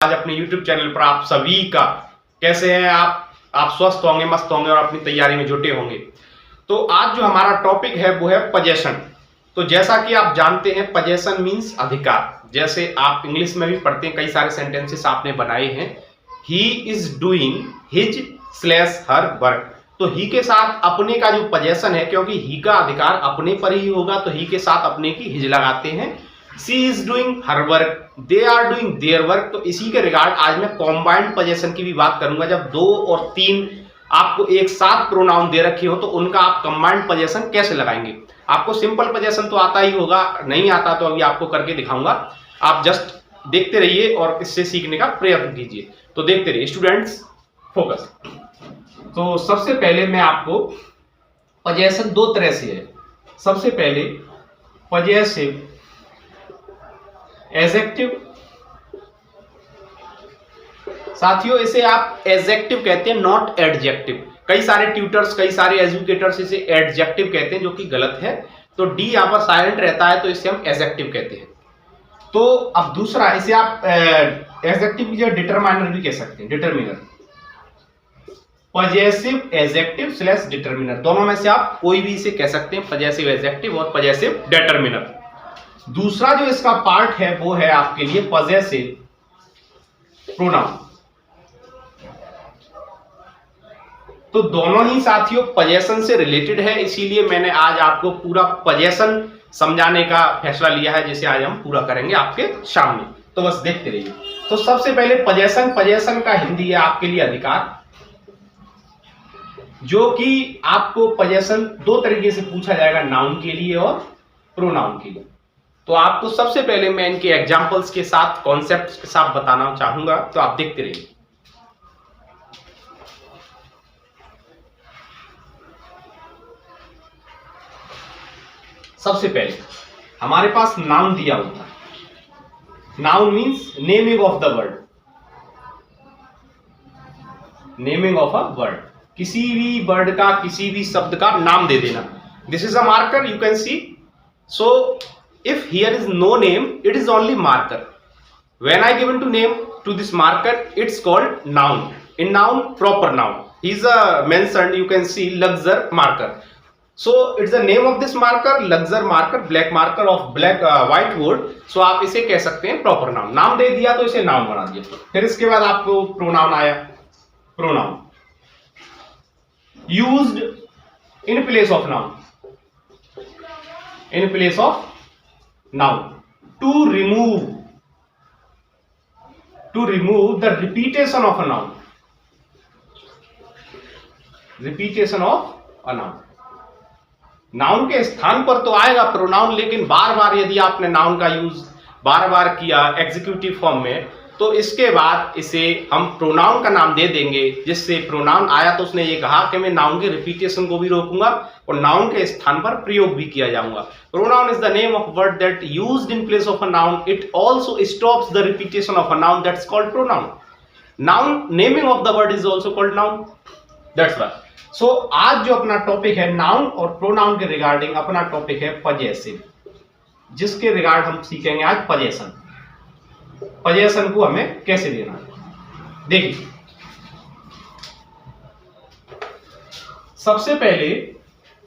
आज अपने YouTube channel पर आप सभी का कैसे हैं आप स्वस्थ होंगे, मस्त होंगे और अपनी तैयारी में जुटे होंगे। तो आज जो हमारा टॉपिक है वो है पजेशन। तो जैसा कि आप जानते हैं पजेशन मींस अधिकार। जैसे आप इंग्लिश में भी पढ़ते हैं, कई सारे सेंटेंसेस आपने बनाए हैं, he is doing his slash her work. तो ही के साथ अपने का जो पजेशन है, क्योंकि ही का अधिकार अपने पर ही होगा तो ही के साथ अपने की हिज लगाते हैं। She is doing her work, they are doing their work. तो इसी के रिगार्ड आज मैं कॉम्बाइंड पजेशन की भी बात करूंगा। जब 2 और 3 आपको एक साथ प्रोनाउन दे रखे हो तो उनका आप कंबाइंड पजेशन कैसे लगाएंगे। आपको सिंपल पजेशन तो आता ही होगा, नहीं आता तो अभी आपको करके दिखाऊंगा। आप जस्ट देखते रहिए और इससे सीखने का प्रयत्न कीजिए। तो देखते रहिए स्टूडेंट्स, फोकस। तो सबसे पहले मैं आपको पजेशन 2 तरह से है। सबसे पहले पजेसिव एडजेक्टिव, साथियों इसे आप एडजेक्टिव कहते हैं, नॉट एडजेक्टिव। कई सारे ट्यूटर्स, कई सारे एजुकेटर्स इसे एडजेक्टिव कहते हैं, जो कि गलत है। तो डी यहां पर साइलेंट रहता है तो इसे हम एडजेक्टिव कहते हैं। तो अब दूसरा, इसे आप एडजेक्टिव की जगह डिटरमाइनर भी कह सकते हैं, determiner. Possessive adjective slash determiner, दोनों में से आप कोई भी इसे कह सकते हैं, पजेसिव एडजेक्टिव और पजेसिव डिटरमिनर। दूसरा जो इसका पार्ट है वो है आपके लिए पजेसिव प्रोनाउन। तो दोनों ही साथियों पजेशन से रिलेटेड है, इसीलिए मैंने आज आपको पूरा पजेशन समझाने का फैसला लिया है, जिसे आज हम पूरा करेंगे आपके सामने। तो बस देखते रहिए। तो सबसे पहले पजेशन, पजेशन का हिंदी है आपके लिए अधिकार, जो कि आपको पजेशन 2 तरीके से पूछा जाएगा, नाउन के लिए और प्रोनाउन के लिए। तो आपको सबसे पहले मैं इनके एग्जांपल्स के साथ, कॉन्सेप्ट्स के साथ बताना चाहूंगा, तो आप देखते रहिए। सबसे पहले हमारे पास नाउन दिया होता है। Noun means naming of the word, naming of a word, किसी भी वर्ड का, किसी भी शब्द का नाम दे देना। This is a marker, you can see. So if here is no name, it is only marker. When I given to name to this marker, it's called noun. In noun, proper noun is mentioned, you can see Luxor marker. So it's the name of this marker, Luxor marker, black marker of black white wood. So आप इसे कह सकते हैं proper noun। नाम दे दिया तो इसे noun बना दिया। फिर इसके बाद आपको प्रोनाउन आया। Pronoun used in place of noun, in place of noun, to remove the repetition of a noun, repetition of a noun। Noun के स्थान पर तो आएगा प्रोनाउन, लेकिन बार बार यदि आपने नाउन का यूज बार बार किया एग्जीक्यूटिव फॉर्म में, तो इसके बाद इसे हम प्रोनाउन का नाम दे देंगे। जिससे प्रोनाउन आया तो उसने ये कहा कि मैं नाउन के रिपीटेशन को भी रोकूंगा और नाउन के स्थान पर प्रयोग भी किया जाऊंगा। Pronoun is the name of word that used in place of a noun, it also stops the repetition of a noun, that's called pronoun. Noun naming of the word is also called noun, that's why. So आज जो अपना topic है noun और pronoun के regarding, अपना topic है possessive, जिसके regard हम सीखेंगे आज पजेशन। पजेशन को हमें कैसे देना है, देखिए। सबसे पहले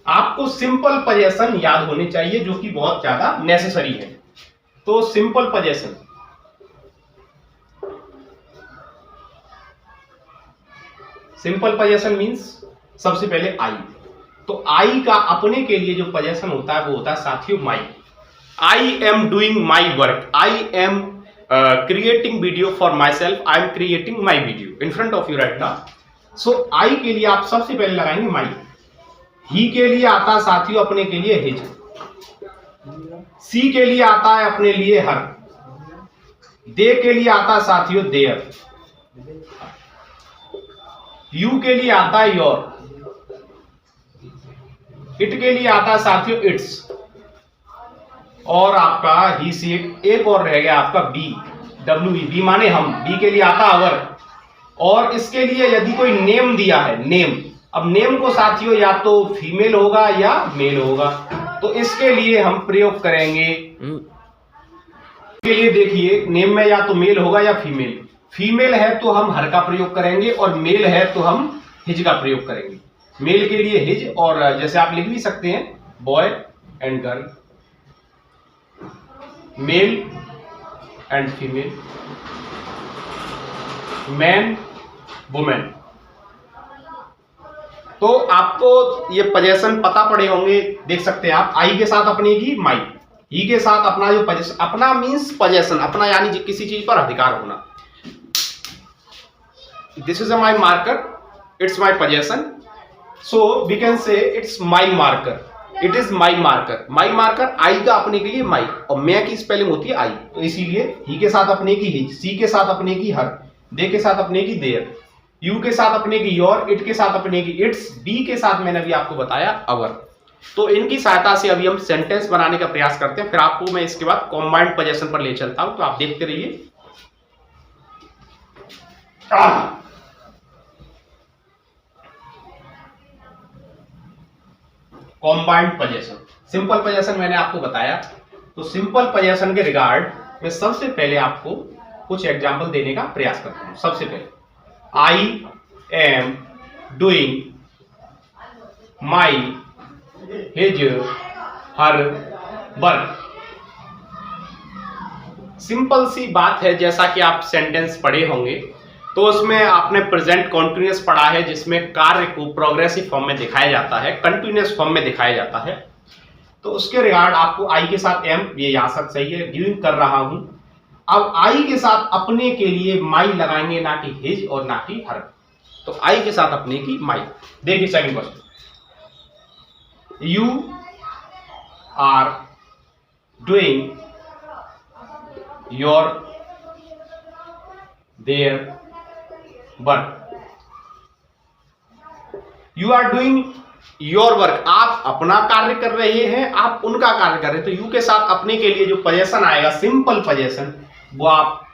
आपको सिंपल पजेशन याद होने चाहिए, जो कि बहुत ज्यादा नेसेसरी है। तो simple possession, simple possession means सबसे पहले आई। तो आई का अपने के लिए जो पजेशन होता है वो होता है साथियों my. I am doing my work, I am creating video for myself, I am creating my video in front of you right now. So I के लिए आप सबसे पहले लगाएंगे my। he के लिए आता है साथियों अपने के लिए his, she के लिए आता है अपने लिए her, they के लिए आता है साथियों their, you के लिए आता है your, it के लिए आता है साथियों its, और आपका ही सी, एक और रह गया आपका बी, डब्ल्यू बी माने हम, बी के लिए आता अवर। और इसके लिए यदि कोई नेम दिया है, नेम, अब नेम को साथियों या तो फीमेल होगा या मेल होगा, तो इसके लिए हम प्रयोग करेंगे। के लिए देखिए नेम में या तो मेल होगा या फीमेल, फीमेल है तो हम हर का प्रयोग करेंगे और मेल है तो हम हिज का प्रयोग करेंगे। मेल के लिए हिज, और जैसे आप लिख भी सकते हैं boy and girl, male and female, man women. तो आपको ये पोजेशन पता पड़े होंगे, देख सकते हैं आप। आई के साथ अपने की माई, ही के साथ अपना जो पोजेशन, अपना मीन्स पोजेशन, अपना यानी किसी चीज पर अधिकार होना। This is my marker, it's my possession, so we can say it's my marker, it is my marker. My marker, I का अपने के लिए माई, और मैं की स्पेलिंग होती है आई, तो इसीलिए ही के साथ अपने की हिज, सी के साथ अपने की हर, दे के साथ अपने की देयर, यू के साथ अपने की योर, इट के साथ अपने की इट्स, बी के साथ मैंने अभी आपको बताया अवर। तो इनकी सहायता से अभी हम सेंटेंस बनाने का प्रयास करते हैं, फिर आपको मैं इसके बाद कॉम्बाइंड पोजेशन पर ले चलता हूं, तो आप देखते रहिए। कॉम्बाइंड पोजेशन, सिंपल पोजेशन मैंने आपको बताया, तो सिंपल पोजेशन के रिगार्ड मैं सबसे पहले आपको कुछ एग्जांपल देने का प्रयास करता हूं। सबसे पहले, I am doing my his her work. Simple सी बात है, जैसा कि आप सेंटेंस पढ़े होंगे तो उसमें आपने प्रेजेंट कॉन्टिन्यूअस पढ़ा है, जिसमें कार्य को प्रोग्रेसिव फॉर्म में दिखाया जाता है, कंटिन्यूअस फॉर्म में दिखाया जाता है। तो उसके रिगार्ड आपको आई के साथ एम, ये यहां तक सही है, डूइंग कर रहा हूं। अब आई के साथ अपने के लिए माई लगाएंगे, ना कि हिज और ना कि हर। तो आई के साथ अपने की माई। देखिए second question, you are doing your their work. You are doing your work, आप अपना कार्य कर रहे हैं, आप उनका कार्य कर रहे हैं। तो यू के साथ अपने के लिए जो पोजेशन आएगा, सिंपल पोजेशन, वो आप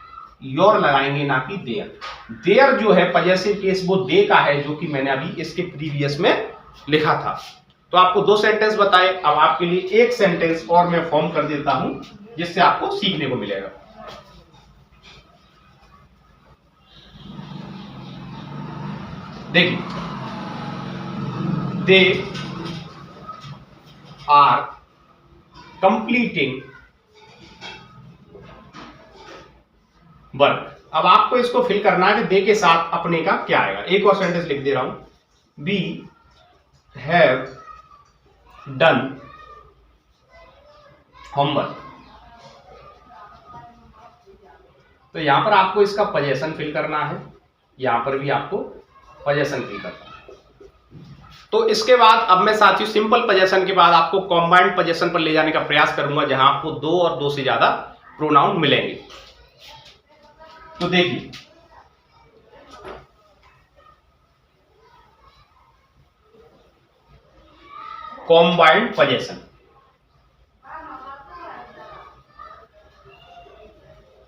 योर लगाएंगे, ना कि देयर। देयर जो है पोजेसिव केस, वो दे का है, जो कि मैंने अभी इसके प्रीवियस में लिखा था। तो आपको दो सेंटेंस बताए, अब आपके लिए एक सेंटेंस और मैं फॉर्म कर देता हूं, जिससे आपको सीखने को मिलेगा। देखिए, दे आर कंप्लीटिंग वर्क। अब आपको इसको फिल करना है कि दे के साथ अपने का क्या आएगा। एक और सेंटेंस लिख दे रहा हूं, वी हैव डन होमवर्क। तो यहां पर आपको इसका पोजेशन फिल करना है, यहां पर भी आपको पोजेशन फिल करना है। तो इसके बाद अब मैं साथियों सिंपल पोजेशन के बाद आपको कॉम्बाइंड पोजेशन पर ले जाने का प्रयास करूंगा, जहां आपको दो और दो से ज्यादा प्रोनाउन मिलेंगे। तो देखिए, कॉम्बाइंड पोजेशन,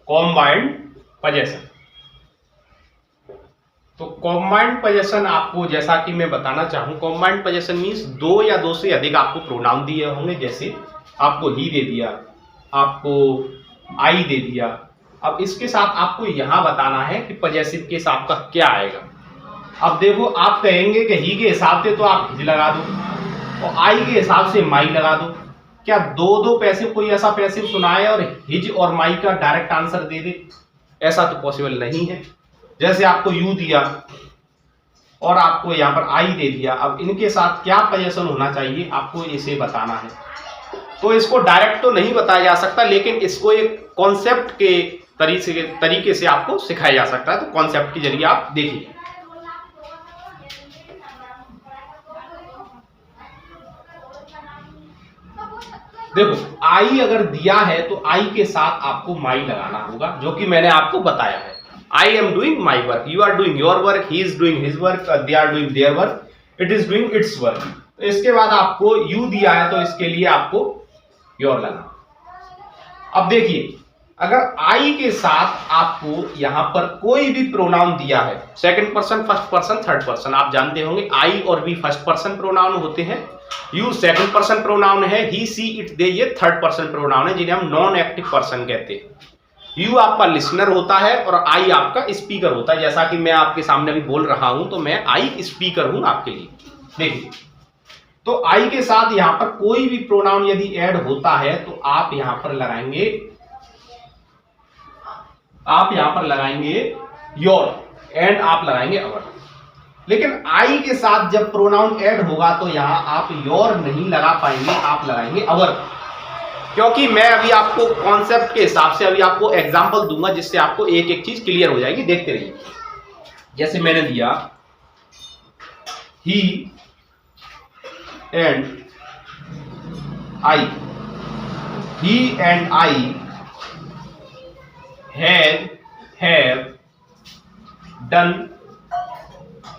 कॉम्बाइंड पोजेशन। तो कॉम्बाइंड पोजेशन आपको, जैसा कि मैं बताना चाहूं, कॉम्बाइंड पोजेशन मीन्स दो या दो से अधिक आपको प्रोनाउन दिए होंगे। जैसे आपको ही दे दिया, आपको आई दे दिया। अब इसके साथ आपको यहां बताना है कि पोजेसिव केस आपका क्या आएगा। अब देखो, आप कहेंगे कि ही के हिसाब से तो आप हिज लगा दो और आई के हिसाब से माई लगा दो। क्या दो दो पैसिव, कोई ऐसा पैसिव सुनाए और हिज और माई का डायरेक्ट आंसर दे दे? ऐसा तो पॉसिबल नहीं है। जैसे आपको यू दिया और आपको यहाँ पर आई दे दिया, अब इनके साथ क्या पोजीशन होना चाहिए आपको इसे बताना है। तो इसको डायरेक्ट तो नहीं बताया जा सकता, लेकिन इसको एक कॉन्सेप्ट के तरीके से आपको सिखाया जा सकता है। तो कॉन्सेप्ट के जरिए आप देखिए। देखो, आई अगर दिया है तो आई के साथ आपको माई लगाना होगा, जो कि मैंने आपको बताया है। I am doing my work, you are doing your work, he is doing his work, they are doing their work, it is doing its work। तो इसके बाद आपको you दिया है तो इसके लिए आपको your लगाना। अब देखिए, अगर I के साथ आपको यहां पर कोई भी प्रोनाउन दिया है, second person, first person, third person, आप जानते होंगे I और V फर्स्ट पर्सन प्रोनाउन होते हैं, you सेकंड पर्सन प्रोनाउन है, he, she, it, they ये थर्ड पर्सन प्रोनाउन है, जिन्हें हम नॉन एक्टिव पर्सन कहते हैं। यू आपका लिसनर होता है और आई आपका स्पीकर होता है। जैसा कि मैं आपके सामने अभी बोल रहा हूं तो मैं आई स्पीकर हूं आपके लिए। देखिए, तो आई के साथ यहां पर कोई भी प्रोनाउन यदि ऐड होता है तो आप यहां पर लगाएंगे योर एंड आप लगाएंगे अवर। लेकिन आई के साथ जब प्रोनाउन ऐड होगा तो यहां आप योर नहीं लगा पाएंगे, आप लगाएंगे अवर। क्योंकि मैं अभी आपको कॉन्सेप्ट के हिसाब से अभी आपको एग्जांपल दूंगा जिससे आपको एक एक चीज क्लियर हो जाएगी। देखते रहिए। जैसे मैंने दिया he and I, he and I have done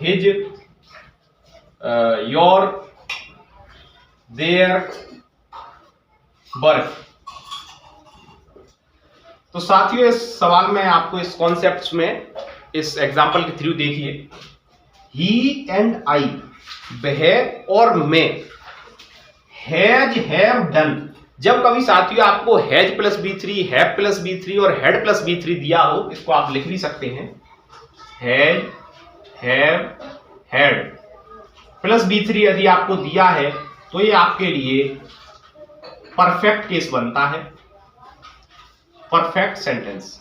his your their work. तो साथियों, इस सवाल में आपको इस कॉन्सेप्ट में इस एग्जांपल के थ्रू देखिए, ही एंड आई, वह और मैं, हैज हैव डन। जब कभी साथियों आपको has plus B3, have plus B3 और हैड प्लस B3 दिया हो, इसको आप लिख भी सकते हैं, has have had plus B3 यदि आपको दिया है तो ये आपके लिए परफेक्ट केस बनता है, परफेक्ट सेंटेंस।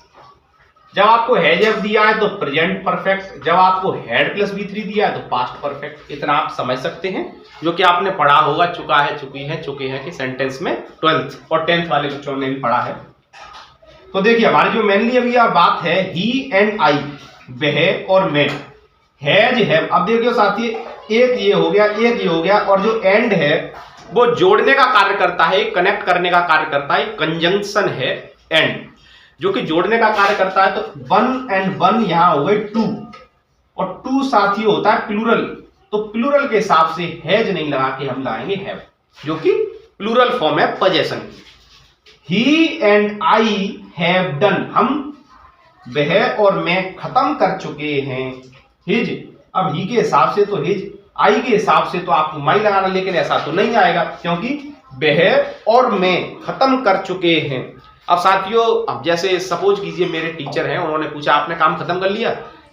जब आपको हैज हैव दिया है तो प्रेजेंट परफेक्ट, जब आपको हैड प्लस B3 दिया है तो पास्ट परफेक्ट। इतना आप समझ सकते हैं, जो कि आपने पढ़ा होगा, चुका है, चुके हैं कि सेंटेंस में 12th और 10th वाले बच्चों ने भी पढ़ा है। तो देखिए, हमारी जो मेनली अभी यह बात है ही एंड आई, वह और मैं, हैज हैव। अब देखिए साथी, एक ये हो गया, एक ये हो गया, और जो एंड है वो जोड़ने का कार्य करता है, कनेक्ट करने का कार्य करता है, कंजंक्शन है एंड, जो कि जोड़ने का कार्य करता है। तो 1 एंड 1 यहां हो गए 2, और 2 साथी होता है प्लूरल। तो प्लूरल के हिसाब से हैज नहीं लगा के हम लगाएंगे हैव, जो कि प्लूरल फॉर्म है possession. He and I have done, हम वह और मैं खत्म कर चुके हैं हिज। अब ही के हिसाब से तो हिज, आई के हिसाब से तो आपको माई लगाना, लेकिन ऐसा तो नहीं आएगा क्योंकि वह और मैं खत्म कर चुके हैं। अब साथियों, अब जैसे सपोज कीजिए मेरे टीचर हैं, उन्होंने पूछा आपने काम खत्म कर लिया,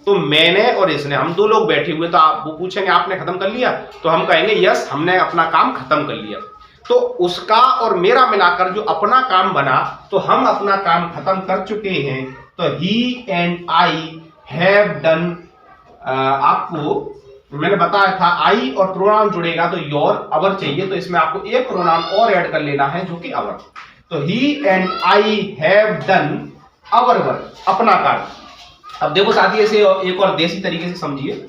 तो मैंने और इसने, हम 2 लोग बैठे हुए, तो आप वो पूछेंगे आपने खत्म कर लिया, तो हम कहेंगे यस, हमने अपना काम खत्म कर लिया। तो उसका और मेरा मिलाकर जो अपना काम बना, तो हम अपना काम खत्म कर चुके हैं। तो he and I have done, आपको मैंने बताया था आई और प्रोनाउन जुड़ेगा तो योर अवर चाहिए, तो इसमें आपको एक प्रोनाउन और ऐड कर लेना है जो कि अवर। तो he and I have done our work, अपना कार्य। अब देखो साथी, ऐसे एक और देसी तरीके से समझिए।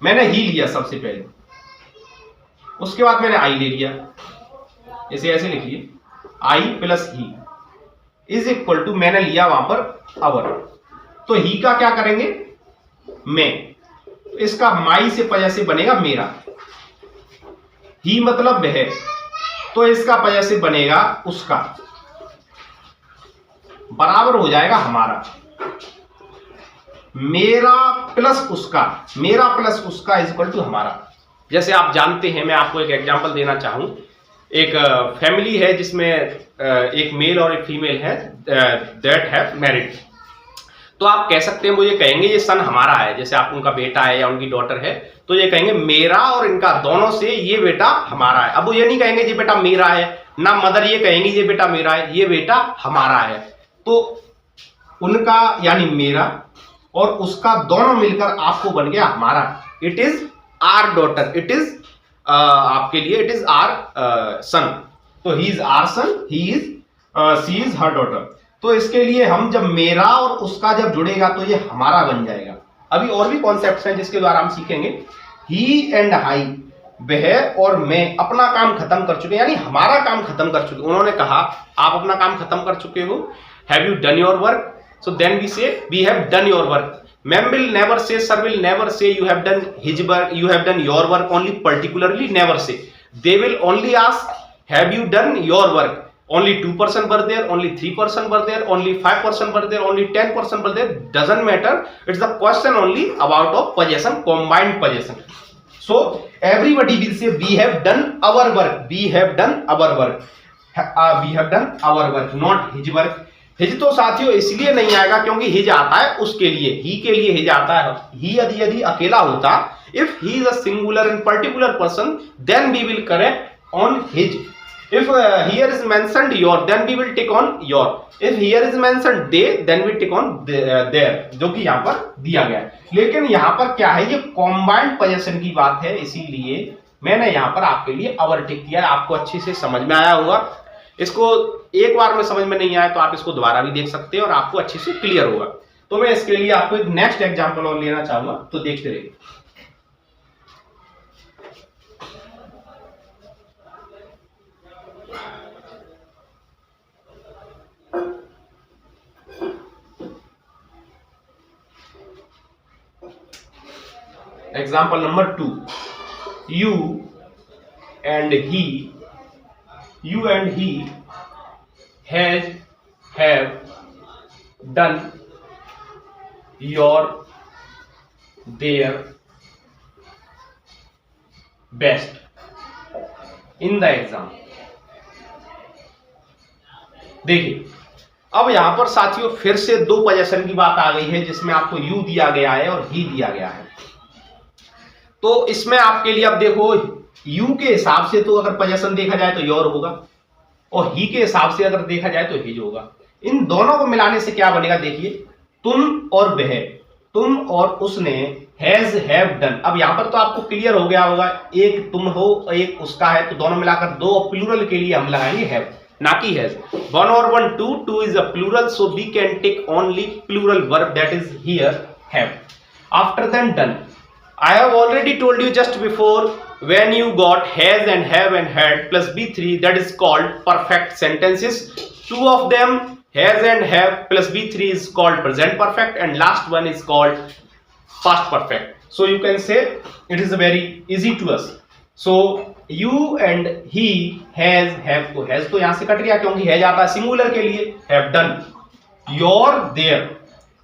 मैंने ही लिया सबसे पहले, उसके बाद मैंने आई ले लिया, इसे ऐसे लिखिए, I plus he is equal to, मैंने लिया वहां पर अवर। तो ही का क्या करेंगे, मैं, इसका माई से पजेसिव बनेगा मेरा, ही मतलब वह, तो इसका पजेसिव बनेगा उसका, बराबर हो जाएगा हमारा, मेरा प्लस उसका इज इक्वल टू हमारा। जैसे आप जानते हैं, मैं आपको एक एग्जांपल देना चाहूं, एक फैमिली है जिसमें एक मेल और एक फीमेल है, दैट हैव मैरिड। तो आप कह सकते हैं, वो ये कहेंगे ये सन हमारा है, जैसे आप उनका बेटा है या उनकी डॉटर है, तो ये कहेंगे मेरा और इनका दोनों से ये बेटा हमारा है। अब वो ये नहीं कहेंगे ये बेटा मेरा है, ना मदर ये कहेंगे ये बेटा मेरा है, ये बेटा हमारा है। तो उनका यानी मेरा और उसका दोनों मिलकर आपको बन गया हमारा। It is our daughter, it is आपके लिए इट इज आर सन। तो he is our son, she is her daughter. तो इसके लिए हम जब मेरा और उसका जब जुड़ेगा तो ये हमारा बन जाएगा। अभी और भी कॉन्सेप्ट्स हैं जिसके द्वारा हम सीखेंगे। ही एंड आई, वह और मैं अपना काम खत्म कर चुके, यानी हमारा काम खत्म कर चुके। उन्होंने कहा आप अपना काम खत्म कर चुके हो, have you done your work? So then we say we have done your work. Ma'am will never say, sir will never say you have done his work, you have done your work, only particularly never say. They will only ask, have you done your work? Only 2% were there, only 3% were there, only 5% were there, only 10% were there. Doesn't matter. It's the question only about of possession, combined possession. So everybody will say we have done our work. We have done our work. We have done our work, not his work. His तो साथियों इसलिए नहीं आएगा क्योंकि his आता है उसके लिए, ही के लिए हिज आता है। ही यदि अकेला होता, if he is a singular and particular person, then we will correct on his. If here is mentioned your, then we will take on your. If here is mentioned they, then we take on their, जो कि यहाँ पर दिया गया है। लेकिन यहाँ पर क्या है, ये कॉम्बाइंड पोजेशन की बात है, इसीलिए मैंने यहाँ पर आपके लिए अवर टिक किया है। आपको अच्छे से समझ में आया होगा। इसको एक बार में समझ में नहीं आया तो आप इसको दोबारा भी देख सकते हैं और आपको अच्छे से क्लियर होगा। तो मैं इसके लिए आपको एक नेक्स्ट एग्जाम्पल और लेना चाहूंगा, तो देखते रहिए। Example number 2, you and he have done your their best in the exam। देखिए अब यहां पर साथियों फिर से दो पोजीशन की बात आ गई है, जिसमें आपको यू दिया गया है और ही दिया गया है। तो इसमें आपके लिए अब देखो, यू के हिसाब से तो अगर पोजीशन देखा जाए तो योर होगा, और ही के हिसाब से अगर देखा जाए तो हिज होगा। इन दोनों को मिलाने से क्या बनेगा, देखिए तुम और वह, तुम और उसने, हैज हैव डन। अब यहां पर तो आपको क्लियर हो गया होगा, एक तुम हो एक उसका है, तो दोनों मिलाकर दो, प्लूरल के लिए हम लगाएंगे हैव ना कि हैज। वन और one two, two is a plural, so we can take only plural verb, that is here have. After then done, I have already told you just before, when you got has and have and had plus B3, that is called perfect sentences. Two of them, has and have plus B3 is called present perfect, and last one is called past perfect. So you can say it is very easy to us. So you and he, has, have, तो has तो यहां से cut गया क्योंकि has आता है singular के लिए, have done, your, their,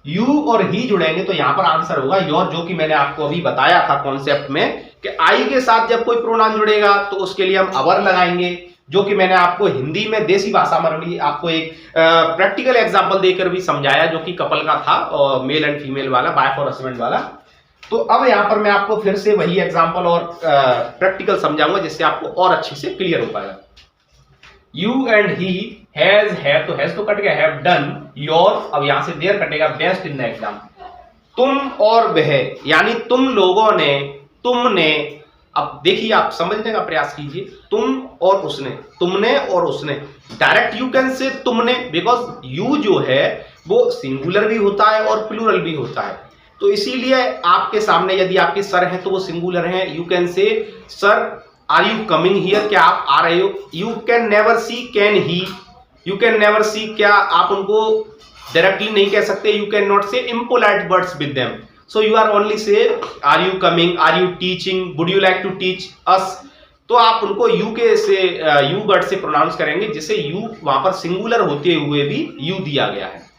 you और ही जुड़ेंगे तो यहां पर आंसर होगा योर, जो कि मैंने आपको अभी बताया था कॉन्सेप्ट में कि आई के साथ जब कोई प्रोनाउन जुड़ेगा तो उसके लिए हम अवर लगाएंगे, जो कि मैंने आपको हिंदी में देसी भाषा में आपको एक प्रैक्टिकल एग्जांपल देकर भी समझाया, जो कि कपल का था और मेल एंड फीमेल वाला, वाइफ और हस्बैंड वाला। तो अब यहां पर मैं आपको फिर से वही एग्जाम्पल और प्रैक्टिकल समझाऊंगा, जिससे आपको और अच्छे से क्लियर हो पाएगा। You and he, has have तो हैज तो कट गया, हैव डन, योर, अब यहां से देयर कटेगा, बेस्ट इन द एग्जाम। तुम और वह, यानी तुम लोगों ने, तुमने, अब देखिए आप समझने का प्रयास कीजिए, तुम और उसने, तुमने और उसने, डायरेक्ट यू कैन से तुमने, बिकॉज यू जो है वो सिंगुलर भी होता है और प्लूरल भी होता है। तो इसीलिए आपके सामने यदि आपके सर हैं तो वो सिंगुलर हैं, you can say sir are you coming here, क्या आप आ रहे हो। You can never see, can he, you can never see, क्या आप उनको डायरेक्टली नहीं कह सकते, you can not say impolite words with them, so you are only say are you coming, are you teaching, would you like to teach us, तो आप उनको you के से यू वर्ड से प्रोनाउंस करेंगे, जिसे यू वहां पर सिंगुलर होते हुए भी यू दिया गया है।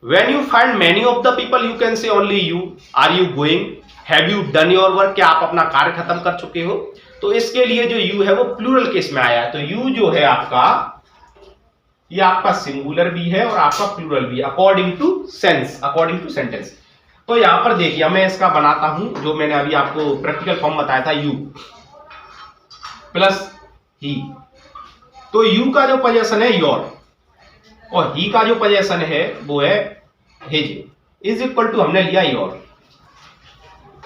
When you find many of the people, you can say only you. Are you going? Have you done your work? क्या आप अपना कार्य खत्म कर चुके हो। तो इसके लिए जो you है वो प्लूरल केस में आया है, तो you जो है आपका, ये आपका सिंगुलर भी है और आपका प्लूरल भी है, according to sense, according to sentence. तो यहां पर देखिए मैं इसका बनाता हूं, जो मैंने अभी आपको प्रैक्टिकल फॉर्म बताया था, you प्लस ही। तो you का जो पोजीशन है your, और ही का जो पोजीशन है वो है हिज, इज इक्वल टू हमने लिया योर।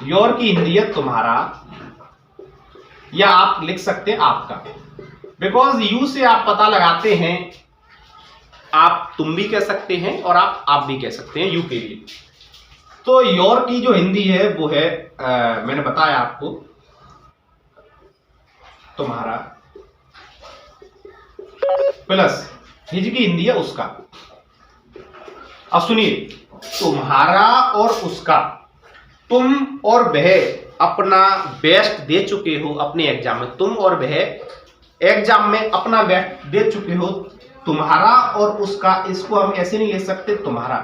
योर की हिंदी है तुम्हारा, या आप लिख सकते हैं आपका, बिकॉज यू से आप पता लगाते हैं, आप तुम भी कह सकते हैं और आप भी कह सकते हैं यू के लिए। तो योर की जो हिंदी है वो है मैंने बताया आपको तुम्हारा, प्लस हिज की हिंदी है उसका। अब सुनिए, तुम्हारा और उसका, तुम और वह अपना बेस्ट दे चुके हो अपने एग्जाम में, तुम और वह एग्जाम में अपना बेस्ट दे चुके हो। तुम्हारा और उसका, इसको हम ऐसे नहीं ले सकते तुम्हारा,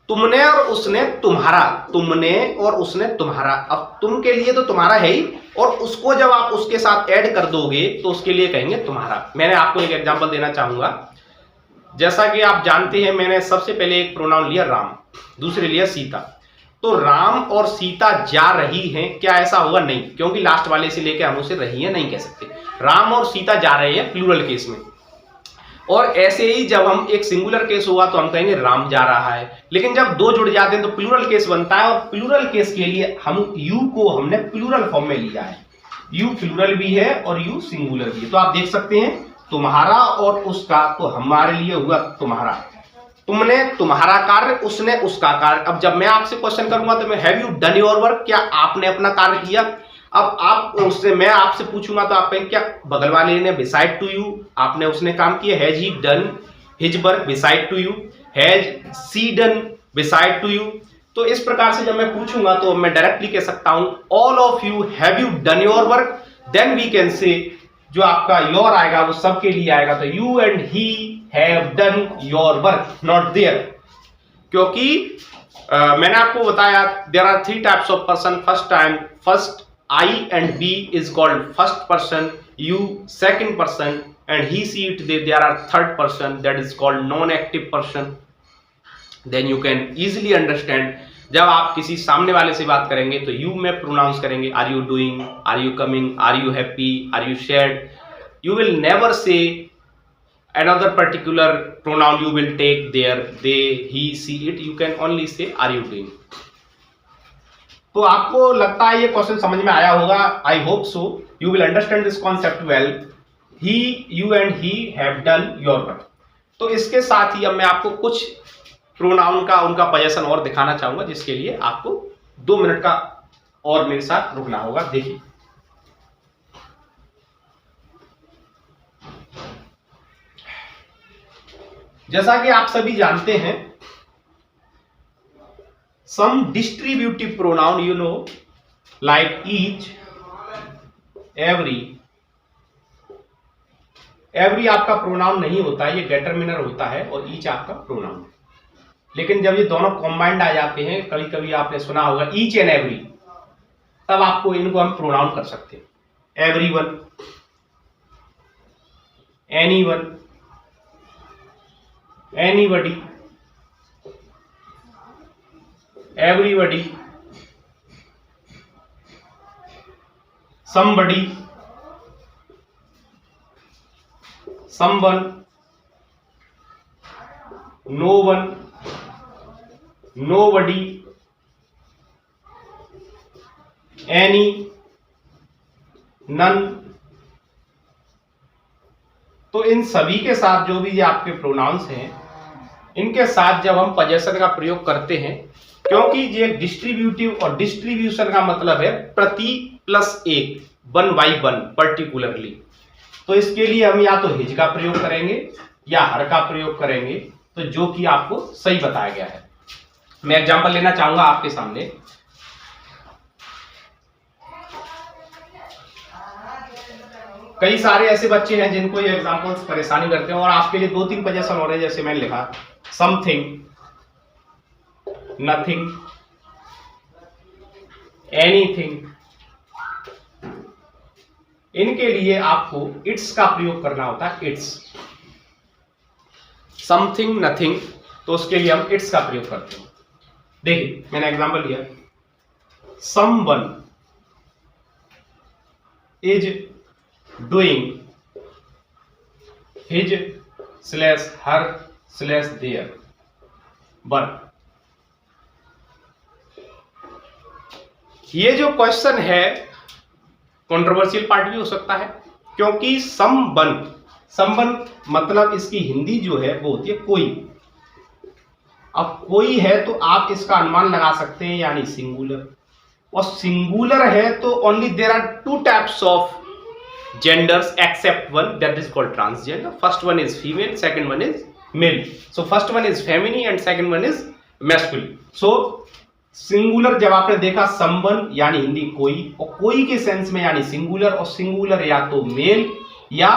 तुमने और उसने तुम्हारा, तुमने और उसने तुम्हारा। अब तुम के लिए तो तुम्हारा है ही, और उसको जब आप उसके साथ ऐड कर दोगे तो उसके लिए कहेंगे तुम्हारा। मैंने आपको एक एग्जांपल देना चाहूंगा। जैसा कि आप जानते हैं, मैंने सबसे पहले एक प्रोनाउन लिया राम, दूसरे लिया सीता। तो राम और सीता जा रही हैं, क्या ऐसा होगा? नहीं, क्योंकि लास्ट वाले से लेके हम उसे रही है नहीं कह सकते। राम और सीता जा रहे हैं प्लूरल केस में। और ऐसे ही जब हम एक सिंगुलर केस होगा तो हम कहेंगे राम जा रहा है। लेकिन जब दो जुड़ जाते हैं तो प्लूरल केस बनता है, और प्लूरल केस के लिए हम यू को हमने प्लूरल फॉर्म में लिया है। यू प्लूरल भी है और यू सिंगुलर भी है। तो आप देख सकते हैं तुम्हारा और उसका, तो हमारे लिए हुआ तुम्हारा। तुमने तुम्हारा कार्य, उसने उसका कार्य। अब जब मैं आपसे क्वेश्चन करूंगा तो मैं have you done your work, क्या आपने अपना कार्य किया? अब आप उससे, मैं आपसे पूछूंगा तो आप कहेंगे क्या बगल वाले ने बिसाइड टू यू, आपने उसने काम किया। Has he done his work beside to you, has she done beside to you. तो इस प्रकार से जब मैं पूछूंगा तो मैं डायरेक्टली कह सकता हूं all of you have you done your work, then we can say जो आपका योर आएगा वो सबके लिए आएगा। तो you and he have done your work, not there. क्योंकि मैंने आपको बताया there are 3 types of person. First I and B is called first person, you second person, and he see it there are third person, that is called non-active person. Then you can easily understand जब आप किसी सामने वाले से बात करेंगे तो you में प्रोनाउंस करेंगे are you doing, are you coming, are you happy, are you sad. You will never say another particular pronoun, you will take there, they, he, she, it. You can only say are you doing. तो आपको लगता है ये question समझ में आया होगा। I hope so you will understand this concept well. He, you and he have done your work. तो इसके साथ ही अब मैं आपको कुछ प्रोनाउन का उनका पोजीशन और दिखाना चाहूंगा, जिसके लिए आपको 2 मिनट का और मेरे साथ रुकना होगा। देखिए, जैसा कि आप सभी जानते हैं, some distributive pronoun you know like each, every आपका प्रोनाउन नहीं होता है, ये डिटरमिनर होता है, और ईच आपका प्रोनाउन है। लेकिन जब ये दोनों कॉम्बाइंड आ जाते हैं, कभी कभी आपने सुना होगा ईच एंड एवरी, तब आपको इनको हम प्रोनाउन कर सकते हैं। Everyone, anyone, anybody, everybody, somebody, someone, no one, nobody, any, none। तो इन सभी के साथ जो भी ये आपके प्रोनाउंस हैं, इनके साथ जब हम पोजेशन का प्रयोग करते हैं, क्योंकि ये डिस्ट्रीब्यूटिव और डिस्ट्रीब्यूशन का मतलब है प्रति प्लस एक, 1 by 1 पर्टिकुलरली। तो इसके लिए हम या तो हिज का प्रयोग करेंगे या हर का प्रयोग करेंगे, तो जो कि आपको सही बताया गया है। मैं एग्जांपल लेना चाहूंगा आपके सामने। कई सारे ऐसे बच्चे हैं जिनको ये एग्जांपल्स परेशानी करते हैं, और आपके लिए 2-3 पोजीशन हो रहे हैं। जैसे मैंने लिखा समथिंग, नथिंग, एनीथिंग। इनके लिए आपको इट्स का प्रयोग करना होता है। इट्स, समथिंग, नथिंग, तो उसके लिए हम इट्स का प्रयोग करते हैं। देखिए, मैंने एग्जांपल लिया, someone is doing his slash her slash their work. ये जो क्वेश्चन है कंट्रोवर्शियल पार्ट भी हो सकता है, क्योंकि समवन मतलब इसकी हिंदी जो है वो होती है कोई। अब कोई है तो आप इसका अनुमान लगा सकते हैं, यानी सिंगुलर। और सिंगुलर है तो only there are 2 types of genders except one, that is called transgender. First one is female, second one is male. So first one is feminine and second one is masculine. So singular जब आपने देखा someone यानी हिंदी कोई, और कोई के sense में यानी सिंगुलर, और सिंगुलर या तो मेल या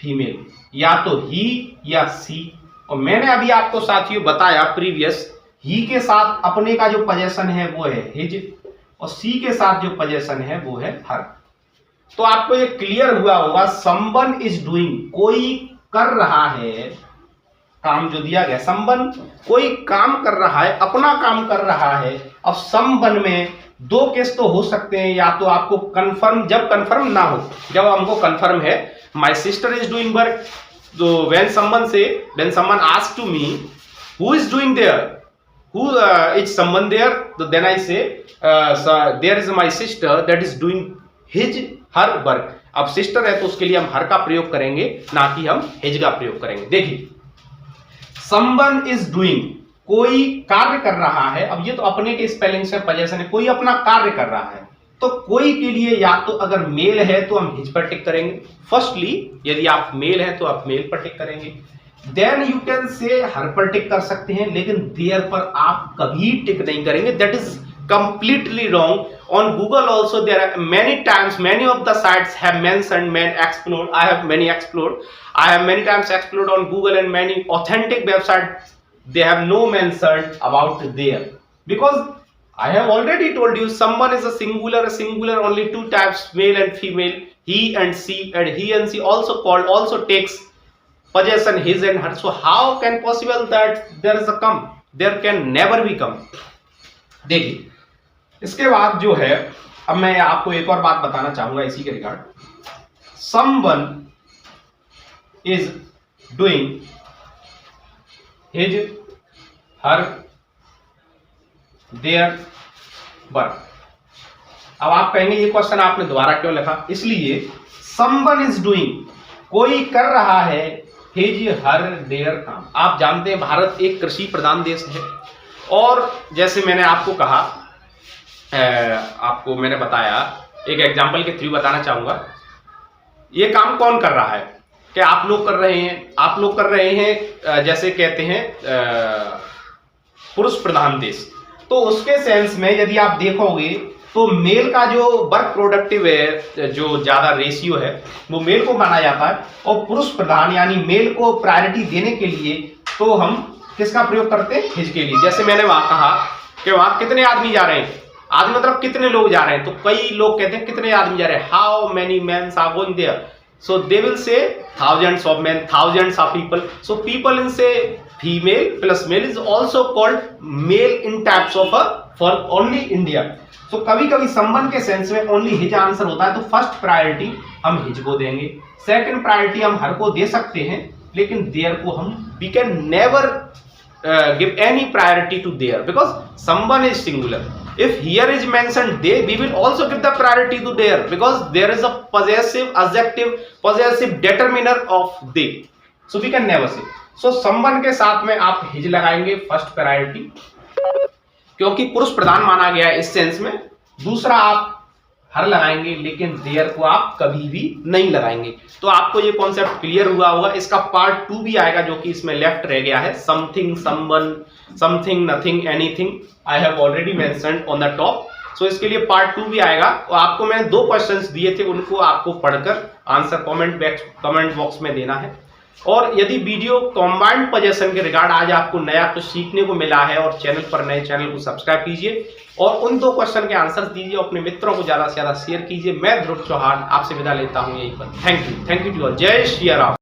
फीमेल, या तो ही या सी। और मैंने अभी आपको साथियों बताया प्रीवियस ही के साथ अपने का जो पोजेशन है वो है हिज, और सी के साथ जो पोजेशन है वो है हर। तो आपको ये क्लियर हुआ होगा, समवन इज डूइंग, कोई कर रहा है काम जो दिया गया, समवन कोई काम कर रहा है, अपना काम कर रहा है। अब समवन में दो केस तो हो सकते हैं, या तो आपको कंफर्म, जब कंफर्म ना हो, जब हमको कंफर्म है my sister is doing work, तो when someone ask to me who is doing there, who is someone there, then I say there is my sister that is doing his her work। अब sister है तो उसके लिए हम हर का प्रयोग करेंगे, ना कि हम हिज का प्रयोग करेंगे। देखिए someone is doing, कोई कार्य कर रहा है। अब ये तो अपने के स्पेलिंग से पोजेशन है, कोई अपना कार्य कर रहा है, तो कोई के लिए या तो अगर मेल है तो हम हिज पर टिक करेंगे। फर्स्टली यदि आप मेल है तो आप मेल पर टिक करेंगे, देन यू कैन से हर पर टिक कर सकते हैं, लेकिन देयर पर आप कभी टिक नहीं करेंगे, that is completely wrong. On Google also there are many times, many of the sites have mentioned man explored, I have many times explored on Google and many authentic websites they have no mentioned about there, because I have already told you someone is a singular, only two types, male and female, he and she, and he and she also takes possession his and her, so how can possible that there is a come, there can never be come। देखिए इसके बाद जो है, अब मैं आपको एक और बात बताना चाहूंगा इसी के regard, someone is doing his her their work. अब आप कहेंगे ये क्वेश्चन आपने दोबारा क्यों लिखा, इसलिए समवन इज डूइंग, कोई कर रहा है हिज हर देयर काम। आप जानते हैं भारत एक कृषि प्रधान देश है, और जैसे मैंने आपको कहा, आपको मैंने बताया, एक एग्जांपल के थ्रू बताना चाहूंगा, ये काम कौन कर रहा है, क्या आप लोग कर रहे हैं, जैसे कहते हैं पुरुष प्रधान देश, तो उसके सेंस में यदि आप देखोगे तो मेल का जो वर्क प्रोडक्टिव है, जो ज्यादा रेशियो है, वो मेल को माना जाता है, और पुरुष प्रधान यानी मेल को प्रायोरिटी देने के लिए तो हम किसका प्रयोग करते हैं, हिज के लिए। जैसे मैंने वहां कहा कि वहां कितने आदमी जा रहे हैं, आदमी मतलब कितने लोग जा रहे हैं, तो कई लोग कहते हैं कितने आदमी जा रहे हैं, how many mens are going there, so they will say thousands of men, thousands of people, so people in say female plus male is also called male in types of a for only India। so कभी कभी संबंध के sense में only his answer होता है, तो first priority हम his को देंगे, सेकंड प्रायोरिटी हम हर को दे सकते हैं, लेकिन देयर को हम we can never give any priority to there, because someone is singular। if here is mentioned they, we will also give the priority to there, because there is a possessive adjective, possessive determiner of they, so we can never say। so someone के साथ में आप his लगाएंगे first priority, क्योंकि पुरुष प्रधान माना गया है इस सेंस में। दूसरा आप हर लगाएंगे, लेकिन देयर को आप कभी भी नहीं लगाएंगे। तो आपको ये कॉन्सेप्ट क्लियर हुआ होगा। इसका पार्ट 2 भी आएगा, जो कि इसमें लेफ्ट रह गया है, something, someone, something, nothing, anything, I have already mentioned on the top. So इसके लिए पार्ट 2 भी आएगा, और आपको मैंने 2 क्वेश्चंस दिए थे, उनको आपको पढ़कर आंसर कमेंट बॉक्स में देना है। और यदि वीडियो कॉम्बाइंड पोजीशन के रिगार्ड आज आपको नया कुछ सीखने को मिला है, और चैनल पर नए चैनल को सब्सक्राइब कीजिए, और उन 2 क्वेश्चन के आंसर दीजिए, अपने मित्रों को ज्यादा से ज्यादा शेयर कीजिए। मैं ध्रुव चौहान आपसे विदा लेता हूं यहीं पर। Thank you to all. जय श्री राम।